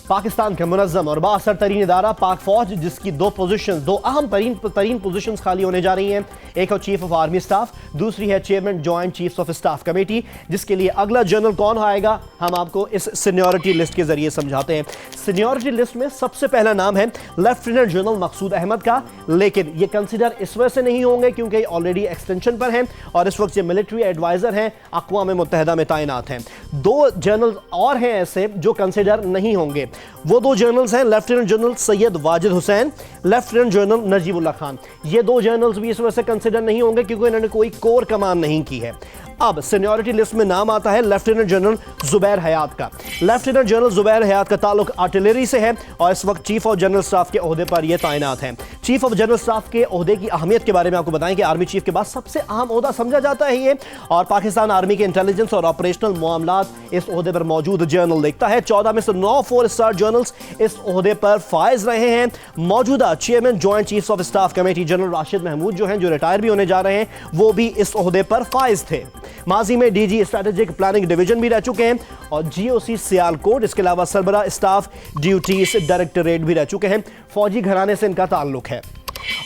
पाकिस्तान का मुनज़्ज़म और बाअसर तरीन इदारा पाक फौज, जिसकी दो अहम तरीन पोजीशंस खाली होने जा रही हैं। एक है चीफ ऑफ आर्मी स्टाफ, दूसरी है chairman Joint Chiefs of Staff committee, जिसके लिए अगला जनरल कौन आएगा हम आपको इस सीनियरिटी लिस्ट के जरिए समझाते हैं। सीनियरिटी लिस्ट में सबसे पहला नाम है लेफ्टिनेंट जनरल मकसूद अहमद का, लेकिन ये कंसिडर इस वजह से नहीं होंगे क्योंकि ऑलरेडी एक्सटेंशन पर हैं और इस वक्त ये मिलिट्री एडवाइजर हैं, अक़वाम मुत्तहिदा में तैनात हैं। दो जनरल और हैं ऐसे जो कंसिडर नहीं होंगे। वो दो जनरल्स हैं lieutenant general Syed Wajid Hussain, lieutenant general Najibullah Khan. ये दो जनरल्स भी इस वजह से कंसिडर नहीं होंगे क्योंकि इन्होंने कोई कोर कमान नहीं की है। अब सीनियरिटी लिस्ट में नाम आता है लेफ्टिनेंट जनरल जुबैर हयात का। लेफ्टिनेंट जनरल जुबैर हयात का ताल्लुक आर्टिलरी से है और इस वक्त चीफ ऑफ जनरल स्टाफ के ओहदे पर यह तैनात हैं। चीफ ऑफ जनरल स्टाफ के ओहदे की अहमियत के बारे में आपको बताएं कि आर्मी चीफ के बाद सबसे अहम ओहदा समझा जाता है ये, और पाकिस्तान आर्मी के इंटेलिजेंस और ऑपरेशनल मामलात इस ओहदे पर मौजूद जनरल देखता है। 14 में से 9 4 स्टार जनरल्स इस ओहदे पर फाइज रहे हैं। मौजूदा chairman Joint Chiefs of Staff Committee general Rashid Mahmood जो हैं, जो रिटायर भी होने जा रहे हैं, वो भी इस ओहदे पर फाइज थे। माजी में डीजी स्ट्रेटेजिक प्लानिंग डिवीजन भी रह चुके हैं और जीओसी सियालकोट, इसके अलावा सरबराह स्टाफ ड्यूटीज डायरेक्टरेट भी रह चुके हैं। फौजी घराने से इनका ताल्लुक है।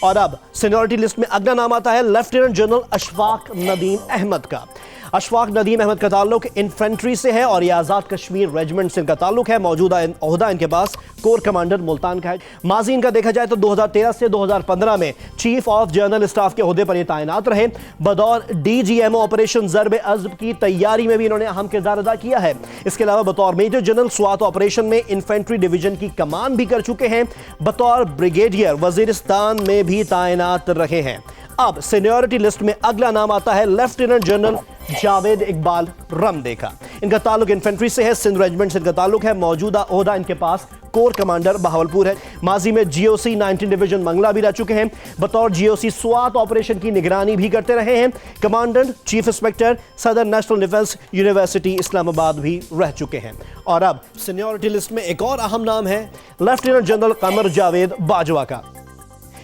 और अब सीनियरिटी लिस्ट में अगला नाम आता है लेफ्टिनेंट जनरल अशफाक नदीम अहमद का। अशफाक नदीम अहमद का ताल्लुक इन्फेंट्री से है और ये आज़ाद कश्मीर रेजिमेंट से इनका ताल्लुक है। मौजूदा ओहदा इनके पास कोर कमांडर मुल्तान का है। माजी इनका देखा जाए तो 2013 से 2015 में चीफ ऑफ जनरल स्टाफ के ओहदे पर ये तैनात रहे। बतौर डीजीएमओ ऑपरेशन ज़र्ब अज़ब की तैयारी में भी इन्होंने अहम किरदार अदा किया है। इसके अलावा बतौर मेजर जनरल स्वात ऑपरेशन में इन्फेंट्री डिवीजन की कमान भी कर चुके हैं। बतौर ब्रिगेडियर वजीरिस्तान में भी तैनात रहे हैं। अब सीनियरिटी लिस्ट में अगला नाम आता है लेफ्टिनेंट जनरल जावेद इकबाल रमदे का। इनका ताल्लुक इन्फेंट्री से है, सिंध रेजिमेंट से इनका ताल्लुक है। मौजूदा ओहदा इनके पास कोर कमांडर बहावलपुर है। माजी में जीओसी 19 डिवीजन मंगला भी रह चुके हैं। बतौर जीओसी स्वात ऑपरेशन की निगरानी भी करते रहे हैं। कमांडेंट चीफ इंस्पेक्टर सदर नेशनल डिफेंस यूनिवर्सिटी इस्लामाबाद भी रह चुके हैं। और अब सीनियरिटी लिस्ट में एक और अहम नाम है लेफ्टिनेंट जनरल कमर जावेद बाजवा का।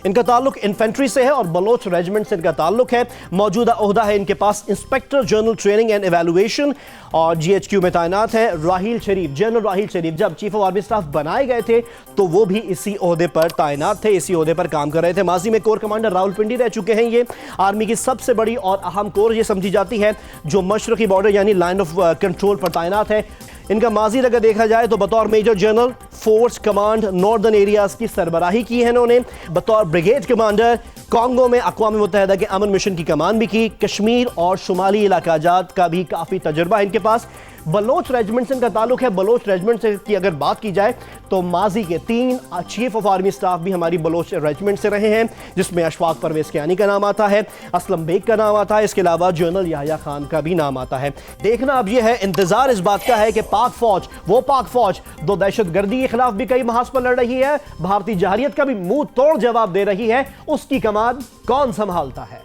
इनका ताल्लुक इन्फेंट्री से है और बलोच रेजिमेंट से इनका ताल्लुक है। मौजूदा ओहदा है इनके पास inspector general training and evaluation और जीएचक्यू में तैनात है। राहील शरीफ, जनरल राहील शरीफ जब चीफ ऑफ आर्मी स्टाफ बनाए गए थे तो वो भी इसी ओहदे पर तैनात थे, इसी ओहदे पर काम कर रहे थे। माजी में कोर कमांडर रावलपिंडी रह चुके हैं। ये आर्मी की सबसे बड़ी और अहम कोर ये समझी जाती है जो मशरकी बॉर्डर यानी लाइन ऑफ कंट्रोल पर तैनात है। इनका माजी अगर देखा जाए तो बतौर major general Force Command Northern Areas की सरबराही की है इन्होंने। बतौर ब्रिगेड कमांडर कांगो में अक़वाम मुत्तहिदा के अमन मिशन की कमान भी की। कश्मीर और शुमाली इलाका जात का भी काफ़ी तजुर्बा है इनके पास। बलोच रेजिमेंट से इनका ताल्लुक है। बलोच रेजिमेंट से की अगर बात की जाए तो माजी के 3 चीफ ऑफ आर्मी स्टाफ भी हमारी बलोच रेजिमेंट से रहे हैं, जिसमें अशफाक परवेज़ कियानी का नाम आता है, असलम बेग का नाम आता है, इसके अलावा जनरल याह्या खान का भी नाम आता है। देखना अब यह है, इंतजार इस बात का है कि पाक फौज दो दहशत गर्दी के खिलाफ भी कई महाज पर लड़ रही है, भारतीय जहरियत का भी मुंह तोड़ जवाब दे रही है, उसकी कमान कौन संभालता है।